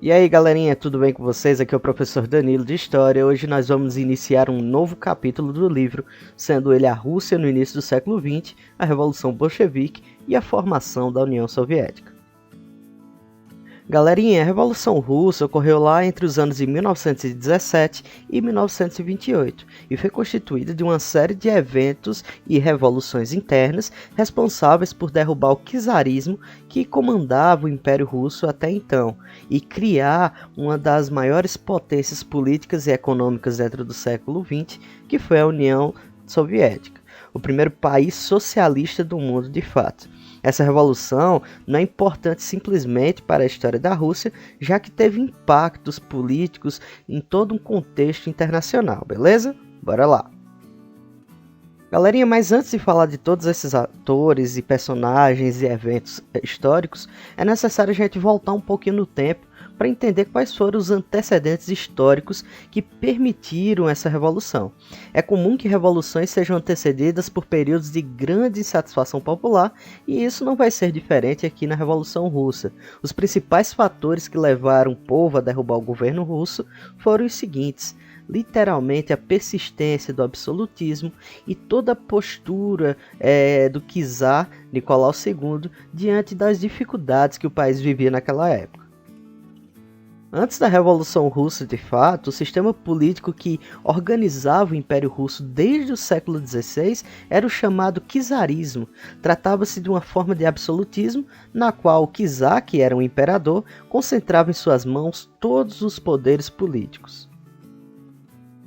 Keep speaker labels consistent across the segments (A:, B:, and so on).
A: E aí galerinha, tudo bem com vocês? Aqui é o professor Danilo de História. Hoje nós vamos iniciar um novo capítulo do livro, sendo ele a Rússia no início do século XX, a Revolução Bolchevique e a formação da União Soviética. Galerinha, a Revolução Russa ocorreu lá entre os anos de 1917 e 1928 e foi constituída de uma série de eventos e revoluções internas responsáveis por derrubar o czarismo que comandava o Império Russo até então e criar uma das maiores potências políticas e econômicas dentro do século XX, que foi a União Soviética, o primeiro país socialista do mundo de fato. Essa revolução não é importante simplesmente para a história da Rússia, já que teve impactos políticos em todo um contexto internacional, beleza? Bora lá! Galerinha, mas antes de falar de todos esses atores e personagens e eventos históricos, é necessário a gente voltar um pouquinho no tempo para entender quais foram os antecedentes históricos que permitiram essa revolução. É comum que revoluções sejam antecedidas por períodos de grande insatisfação popular, e isso não vai ser diferente aqui na Revolução Russa. Os principais fatores que levaram o povo a derrubar o governo russo foram os seguintes: literalmente a persistência do absolutismo e toda a postura do czar Nicolau II diante das dificuldades que o país vivia naquela época. Antes da Revolução Russa, de fato, o sistema político que organizava o Império Russo desde o século XVI era o chamado czarismo. Tratava-se de uma forma de absolutismo na qual o czar, que era um imperador, concentrava em suas mãos todos os poderes políticos.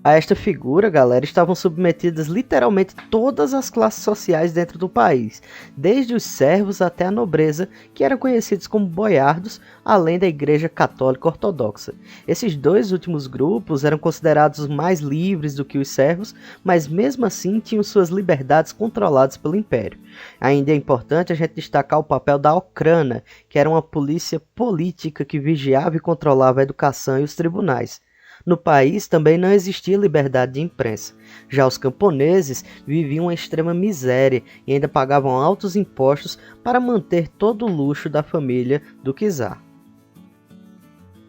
A: A esta figura, galera, estavam submetidas literalmente todas as classes sociais dentro do país, desde os servos até a nobreza, que eram conhecidos como boiardos, além da Igreja Católica Ortodoxa. Esses dois últimos grupos eram considerados mais livres do que os servos, mas mesmo assim tinham suas liberdades controladas pelo Império. Ainda é importante a gente destacar o papel da Okhrana, que era uma polícia política que vigiava e controlava a educação e os tribunais. No país também não existia liberdade de imprensa. Já os camponeses viviam uma extrema miséria e ainda pagavam altos impostos para manter todo o luxo da família do czar.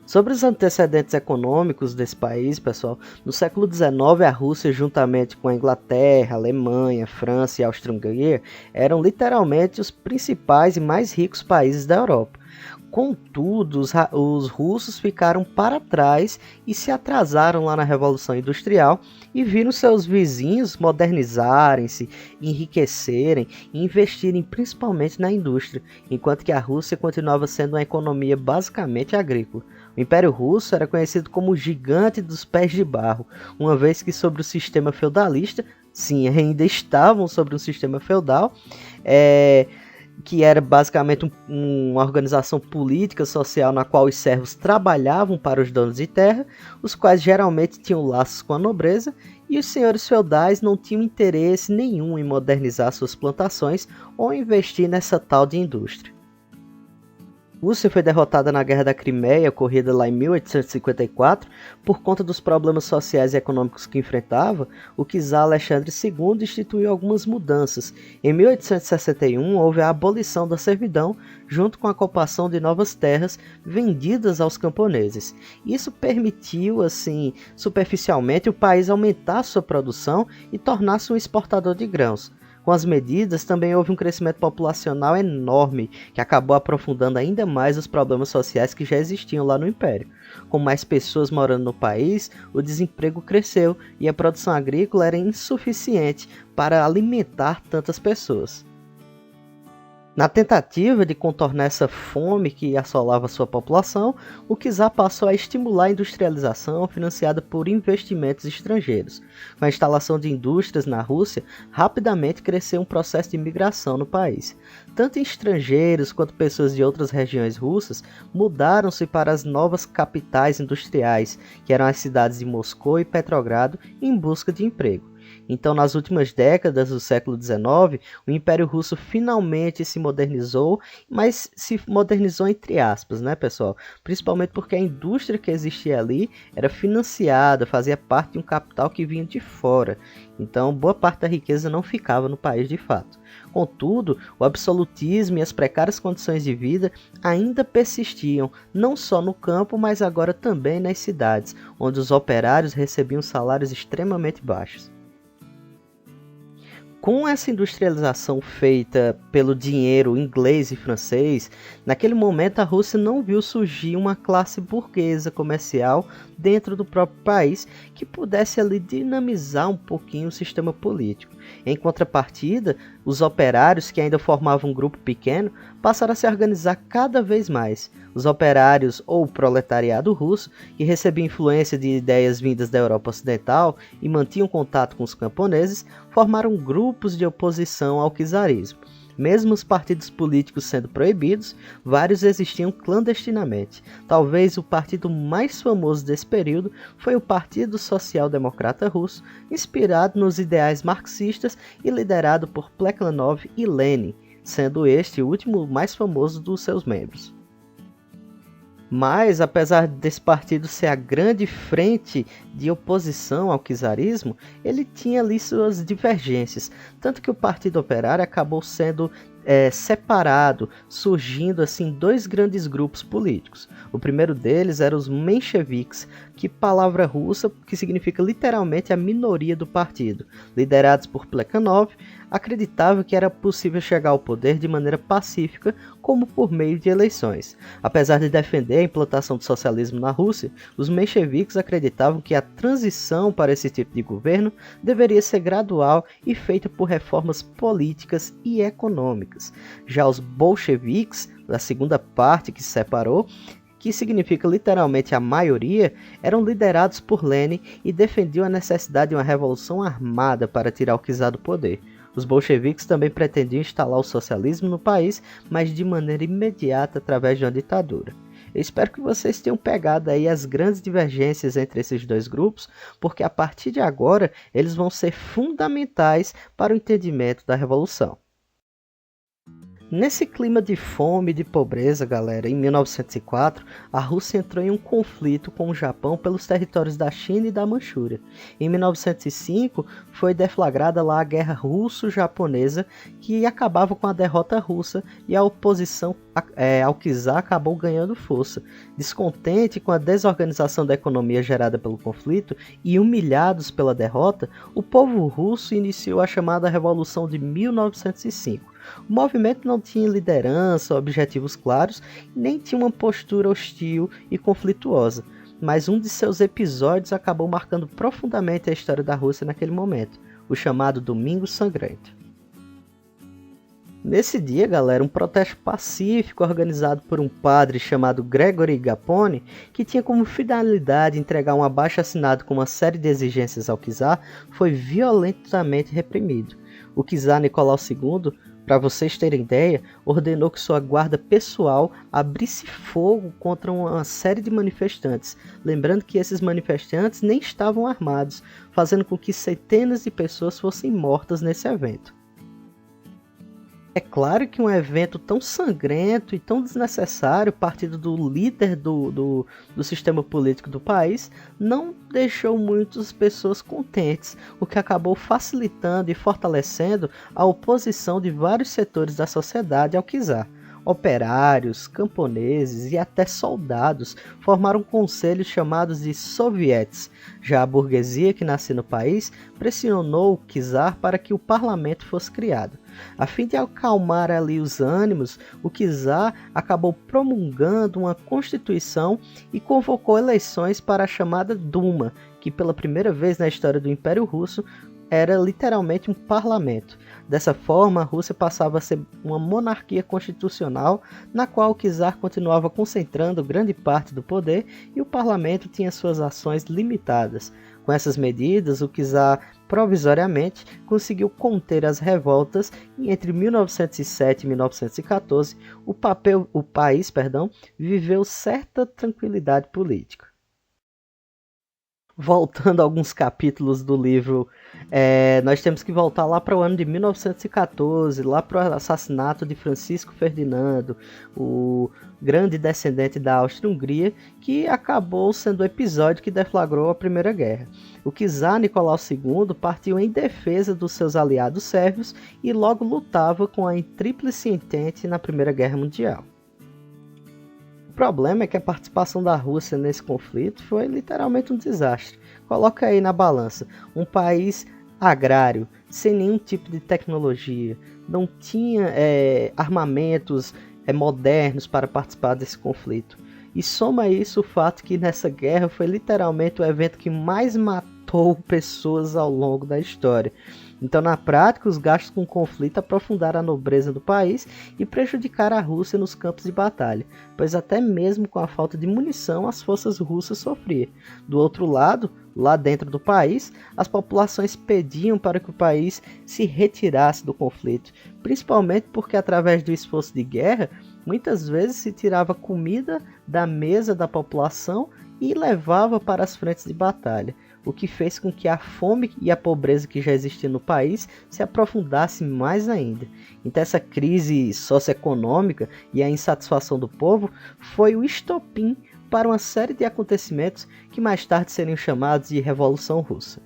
A: Sobre os antecedentes econômicos desse país, pessoal, no século XIX a Rússia, juntamente com a Inglaterra, Alemanha, França e Áustria-Hungria, eram literalmente os principais e mais ricos países da Europa. Contudo, os russos ficaram para trás e se atrasaram lá na Revolução Industrial e viram seus vizinhos modernizarem-se, enriquecerem e investirem principalmente na indústria, enquanto que a Rússia continuava sendo uma economia basicamente agrícola. O Império Russo era conhecido como o gigante dos pés de barro, uma vez que sobre o sistema feudalista, sim, ainda estavam sobre um sistema feudal, que era basicamente uma organização política social na qual os servos trabalhavam para os donos de terra, os quais geralmente tinham laços com a nobreza, e os senhores feudais não tinham interesse nenhum em modernizar suas plantações ou investir nessa tal de indústria. A Rússia foi derrotada na Guerra da Crimeia, ocorrida lá em 1854, por conta dos problemas sociais e econômicos que enfrentava. O czar Alexandre II instituiu algumas mudanças. Em 1861 houve a abolição da servidão, junto com a ocupação de novas terras vendidas aos camponeses. Isso permitiu, assim, superficialmente, o país aumentar sua produção e tornar-se um exportador de grãos. Com as medidas, também houve um crescimento populacional enorme, que acabou aprofundando ainda mais os problemas sociais que já existiam lá no Império. Com mais pessoas morando no país, o desemprego cresceu e a produção agrícola era insuficiente para alimentar tantas pessoas. Na tentativa de contornar essa fome que assolava sua população, o czar passou a estimular a industrialização financiada por investimentos estrangeiros. Com a instalação de indústrias na Rússia, rapidamente cresceu um processo de imigração no país. Tanto estrangeiros quanto pessoas de outras regiões russas mudaram-se para as novas capitais industriais, que eram as cidades de Moscou e Petrogrado, em busca de emprego. Então, nas últimas décadas do século XIX, o Império Russo finalmente se modernizou, mas se modernizou entre aspas, né, pessoal? Principalmente porque a indústria que existia ali era financiada, fazia parte de um capital que vinha de fora. Então, boa parte da riqueza não ficava no país de fato. Contudo, o absolutismo e as precárias condições de vida ainda persistiam, não só no campo, mas agora também nas cidades, onde os operários recebiam salários extremamente baixos. Com essa industrialização feita pelo dinheiro inglês e francês, naquele momento a Rússia não viu surgir uma classe burguesa comercial dentro do próprio país que pudesse ali dinamizar um pouquinho o sistema político. Em contrapartida, os operários, que ainda formavam um grupo pequeno, passaram a se organizar cada vez mais. Os operários, ou proletariado russo, que recebia influência de ideias vindas da Europa Ocidental e mantinham contato com os camponeses, formaram grupos de oposição ao czarismo. Mesmo os partidos políticos sendo proibidos, vários existiam clandestinamente. Talvez o partido mais famoso desse período foi o Partido Social Democrata Russo, inspirado nos ideais marxistas e liderado por Plekhanov e Lenin, sendo este o último mais famoso dos seus membros. Mas, apesar desse partido ser a grande frente de oposição ao czarismo, ele tinha ali suas divergências, tanto que o Partido Operário acabou sendo separado, surgindo assim dois grandes grupos políticos. O primeiro deles era os mencheviques, que palavra russa que significa literalmente a minoria do partido, liderados por Plekhanov, acreditava que era possível chegar ao poder de maneira pacífica, como por meio de eleições. Apesar de defender a implantação do socialismo na Rússia, os mencheviques acreditavam que a transição para esse tipo de governo deveria ser gradual e feita por reformas políticas e econômicas. Já os bolcheviques, a segunda parte que se separou, que significa literalmente a maioria, eram liderados por Lenin e defendiam a necessidade de uma revolução armada para tirar o czar do poder. Os bolcheviques também pretendiam instalar o socialismo no país, mas de maneira imediata através de uma ditadura. Eu espero que vocês tenham pegado aí as grandes divergências entre esses dois grupos, porque a partir de agora eles vão ser fundamentais para o entendimento da revolução. Nesse clima de fome e de pobreza, galera, em 1904, a Rússia entrou em um conflito com o Japão pelos territórios da China e da Manchúria. Em 1905, foi deflagrada lá a Guerra Russo-Japonesa, que acabava com a derrota russa e a oposição ao czar acabou ganhando força. Descontente com a desorganização da economia gerada pelo conflito e humilhados pela derrota, o povo russo iniciou a chamada Revolução de 1905. O movimento não tinha liderança, objetivos claros, nem tinha uma postura hostil e conflituosa, mas um de seus episódios acabou marcando profundamente a história da Rússia naquele momento, o chamado Domingo Sangrento. Nesse dia, galera, um protesto pacífico organizado por um padre chamado Gregory Gapone, que tinha como finalidade entregar um abaixo-assinado com uma série de exigências ao czar, foi violentamente reprimido. O czar Nicolau II, para vocês terem ideia, ordenou que sua guarda pessoal abrisse fogo contra uma série de manifestantes, lembrando que esses manifestantes nem estavam armados, fazendo com que centenas de pessoas fossem mortas nesse evento. É claro que um evento tão sangrento e tão desnecessário, partindo do líder do sistema político do país, não deixou muitas pessoas contentes, o que acabou facilitando e fortalecendo a oposição de vários setores da sociedade ao czar. Operários, camponeses e até soldados formaram conselhos chamados de sovietes. Já a burguesia que nascia no país pressionou o czar para que o parlamento fosse criado. A fim de acalmar ali os ânimos, o czar acabou promulgando uma constituição e convocou eleições para a chamada Duma, que pela primeira vez na história do Império Russo era literalmente um parlamento. Dessa forma, a Rússia passava a ser uma monarquia constitucional, na qual o czar continuava concentrando grande parte do poder e o parlamento tinha suas ações limitadas. Com essas medidas, o czar provisoriamente conseguiu conter as revoltas e entre 1907 e 1914 o país viveu certa tranquilidade política. Voltando a alguns capítulos do livro Nós temos que voltar lá para o ano de 1914, lá para o assassinato de Francisco Ferdinando, o grande descendente da Áustria-Hungria, que acabou sendo o episódio que deflagrou a Primeira Guerra. O czar Nicolau II partiu em defesa dos seus aliados sérvios e logo lutava com a Tríplice Entente na Primeira Guerra Mundial. O problema é que a participação da Rússia nesse conflito foi literalmente um desastre. Coloca aí na balança, um país agrário, sem nenhum tipo de tecnologia, não tinha armamentos modernos para participar desse conflito. E soma isso o fato que nessa guerra foi literalmente o evento que mais matou pessoas ao longo da história. Então, na prática, os gastos com o conflito aprofundaram a nobreza do país e prejudicaram a Rússia nos campos de batalha, pois até mesmo com a falta de munição as forças russas sofriam. Do outro lado, lá dentro do país, as populações pediam para que o país se retirasse do conflito, principalmente porque através do esforço de guerra, muitas vezes se tirava comida da mesa da população e levava para as frentes de batalha, o que fez com que a fome e a pobreza que já existia no país se aprofundasse mais ainda. Então essa crise socioeconômica e a insatisfação do povo foi o estopim para uma série de acontecimentos que mais tarde seriam chamados de Revolução Russa.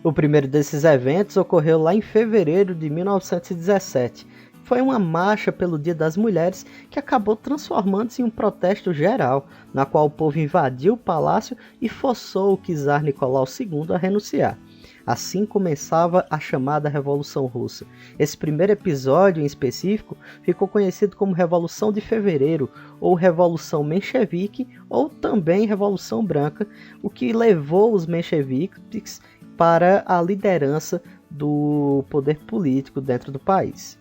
A: O primeiro desses eventos ocorreu lá em fevereiro de 1917. Foi uma marcha pelo Dia das Mulheres que acabou transformando-se em um protesto geral, na qual o povo invadiu o palácio e forçou o czar Nicolau II a renunciar. Assim começava a chamada Revolução Russa. Esse primeiro episódio em específico ficou conhecido como Revolução de Fevereiro, ou Revolução Menchevique, ou também Revolução Branca, o que levou os mencheviques para a liderança do poder político dentro do país.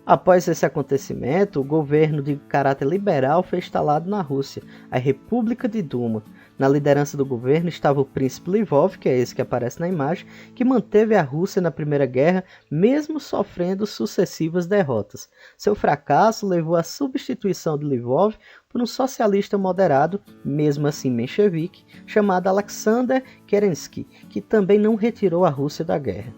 A: Após esse acontecimento, o governo de caráter liberal foi instalado na Rússia, a República de Duma. Na liderança do governo estava o príncipe Lvov, que é esse que aparece na imagem, que manteve a Rússia na Primeira Guerra, mesmo sofrendo sucessivas derrotas. Seu fracasso levou à substituição de Lvov por um socialista moderado, mesmo assim menchevique, chamado Alexander Kerensky, que também não retirou a Rússia da guerra.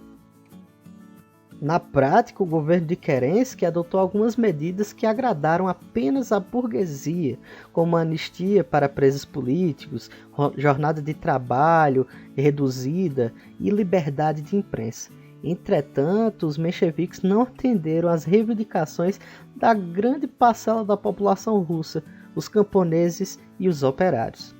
A: Na prática, o governo de Kerensky adotou algumas medidas que agradaram apenas a burguesia, como a anistia para presos políticos, jornada de trabalho reduzida e liberdade de imprensa. Entretanto, os mencheviques não atenderam às reivindicações da grande parcela da população russa, os camponeses e os operários.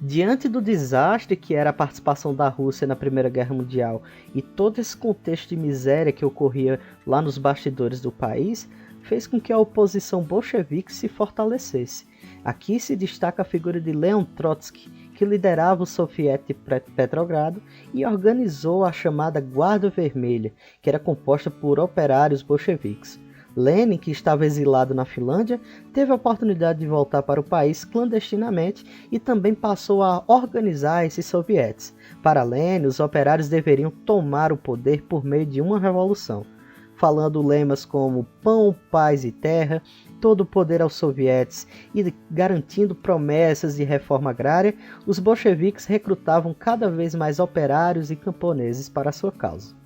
A: Diante do desastre que era a participação da Rússia na Primeira Guerra Mundial e todo esse contexto de miséria que ocorria lá nos bastidores do país, fez com que a oposição bolchevique se fortalecesse. Aqui se destaca a figura de Leon Trotsky, que liderava o Soviet de Petrogrado e organizou a chamada Guarda Vermelha, que era composta por operários bolcheviques. Lenin, que estava exilado na Finlândia, teve a oportunidade de voltar para o país clandestinamente e também passou a organizar esses sovietes. Para Lenin, os operários deveriam tomar o poder por meio de uma revolução. Falando lemas como pão, paz e terra, todo o poder aos sovietes e garantindo promessas de reforma agrária, os bolcheviques recrutavam cada vez mais operários e camponeses para a sua causa.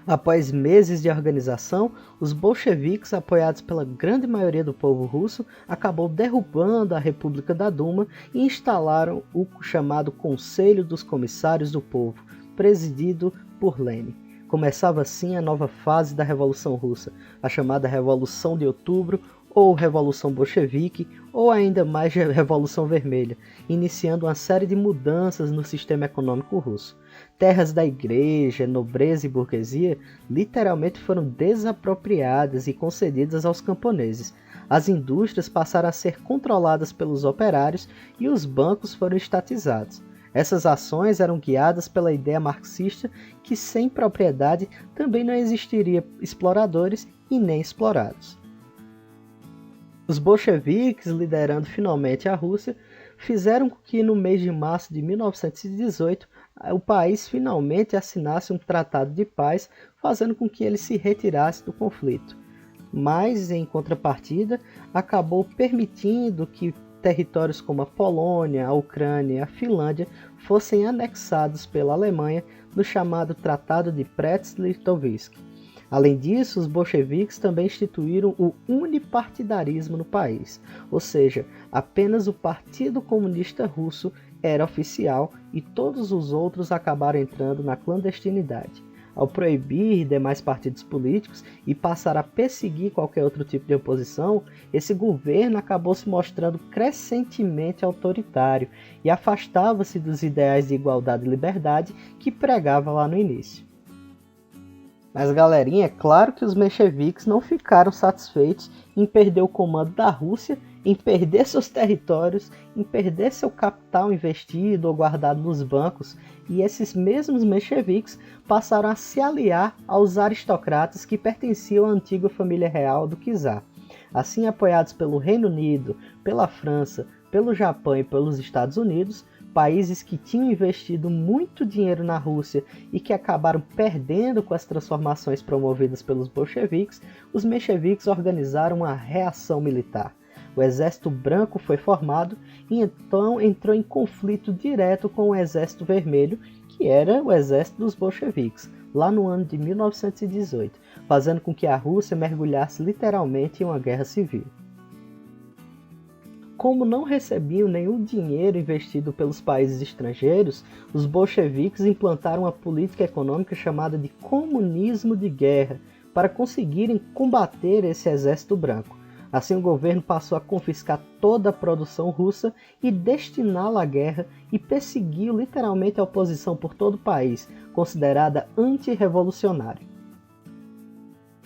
A: Após meses de organização, os bolcheviques, apoiados pela grande maioria do povo russo, acabou derrubando a República da Duma e instalaram o chamado Conselho dos Comissários do Povo, presidido por Lenin. Começava assim a nova fase da Revolução Russa, a chamada Revolução de Outubro, ou Revolução Bolchevique, ou ainda mais Revolução Vermelha, iniciando uma série de mudanças no sistema econômico russo. Terras da igreja, nobreza e burguesia literalmente foram desapropriadas e concedidas aos camponeses. As indústrias passaram a ser controladas pelos operários e os bancos foram estatizados. Essas ações eram guiadas pela ideia marxista que sem propriedade também não existiria exploradores e nem explorados. Os bolcheviques, liderando finalmente a Rússia, fizeram com que no mês de março de 1918 o país finalmente assinasse um tratado de paz, fazendo com que ele se retirasse do conflito. Mas, em contrapartida, acabou permitindo que territórios como a Polônia, a Ucrânia e a Finlândia fossem anexados pela Alemanha no chamado Tratado de Brest-Litovsk. Além disso, os bolcheviques também instituíram o unipartidarismo no país, ou seja, apenas o Partido Comunista Russo era oficial e todos os outros acabaram entrando na clandestinidade. Ao proibir demais partidos políticos e passar a perseguir qualquer outro tipo de oposição, esse governo acabou se mostrando crescentemente autoritário e afastava-se dos ideais de igualdade e liberdade que pregava lá no início. Mas galerinha, é claro que os mencheviques não ficaram satisfeitos em perder o comando da Rússia, em perder seus territórios, em perder seu capital investido ou guardado nos bancos, e esses mesmos mencheviques passaram a se aliar aos aristocratas que pertenciam à antiga família real do czar. Assim, apoiados pelo Reino Unido, pela França, pelo Japão e pelos Estados Unidos, países que tinham investido muito dinheiro na Rússia e que acabaram perdendo com as transformações promovidas pelos bolcheviques, os mencheviques organizaram uma reação militar. O Exército Branco foi formado e então entrou em conflito direto com o Exército Vermelho, que era o exército dos bolcheviques, lá no ano de 1918, fazendo com que a Rússia mergulhasse literalmente em uma guerra civil. Como não recebiam nenhum dinheiro investido pelos países estrangeiros, os bolcheviques implantaram uma política econômica chamada de comunismo de guerra para conseguirem combater esse exército branco. Assim, o governo passou a confiscar toda a produção russa e destiná-la à guerra e perseguiu literalmente a oposição por todo o país, considerada antirrevolucionária.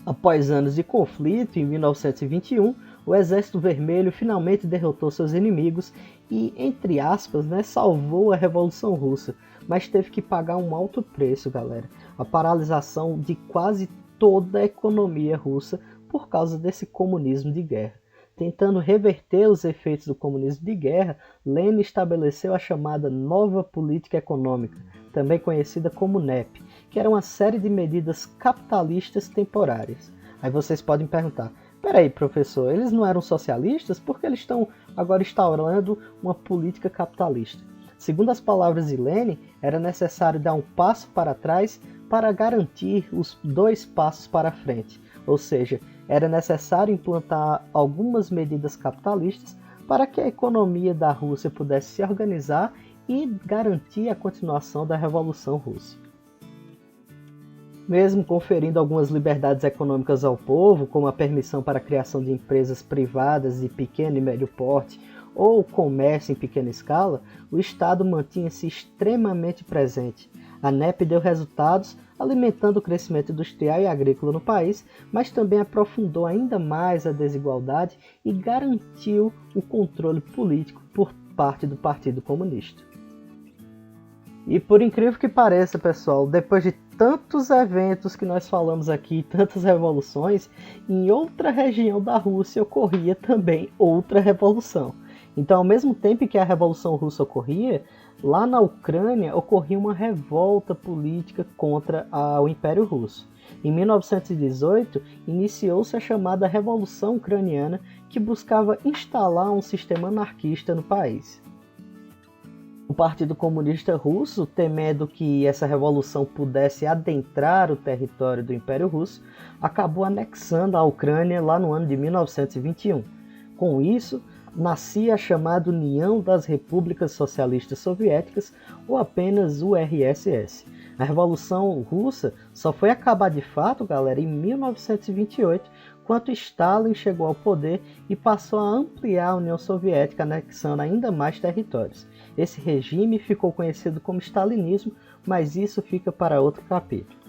A: Após anos de conflito, em 1921, o Exército Vermelho finalmente derrotou seus inimigos e, entre aspas, salvou a Revolução Russa, mas teve que pagar um alto preço, galera. A paralisação de quase toda a economia russa por causa desse comunismo de guerra. Tentando reverter os efeitos do comunismo de guerra, Lenin estabeleceu a chamada Nova Política Econômica, também conhecida como NEP, que era uma série de medidas capitalistas temporárias. Aí vocês podem perguntar, peraí, professor, eles não eram socialistas? Por que eles estão agora instaurando uma política capitalista? Segundo as palavras de Lenin, era necessário dar um passo para trás para garantir os 2 passos para frente, ou seja, era necessário implantar algumas medidas capitalistas para que a economia da Rússia pudesse se organizar e garantir a continuação da Revolução Russa. Mesmo conferindo algumas liberdades econômicas ao povo, como a permissão para a criação de empresas privadas de pequeno e médio porte ou comércio em pequena escala, o Estado mantinha-se extremamente presente. A NEP deu resultados, alimentando o crescimento industrial e agrícola no país, mas também aprofundou ainda mais a desigualdade e garantiu o controle político por parte do Partido Comunista. E por incrível que pareça, pessoal, depois de tantos eventos que nós falamos aqui, tantas revoluções, em outra região da Rússia ocorria também outra revolução. Então, ao mesmo tempo que a Revolução Russa ocorria, lá na Ucrânia ocorria uma revolta política contra o Império Russo. Em 1918, iniciou-se a chamada Revolução Ucraniana, que buscava instalar um sistema anarquista no país. O Partido Comunista Russo, temendo que essa revolução pudesse adentrar o território do Império Russo, acabou anexando a Ucrânia lá no ano de 1921. Com isso, nascia a chamada União das Repúblicas Socialistas Soviéticas, ou apenas URSS. A Revolução Russa só foi acabar de fato, galera, em 1928, quando Stalin chegou ao poder e passou a ampliar a União Soviética, anexando ainda mais territórios. Esse regime ficou conhecido como stalinismo, mas isso fica para outro capítulo.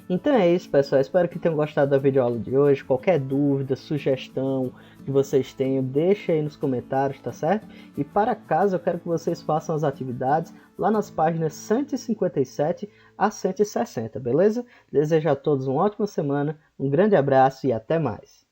A: Então é isso, pessoal. Espero que tenham gostado da videoaula de hoje. Qualquer dúvida, sugestão que vocês tenham, deixa aí nos comentários, tá certo? E para casa, eu quero que vocês façam as atividades lá nas páginas 157 a 160, beleza? Desejo a todos uma ótima semana, um grande abraço e até mais.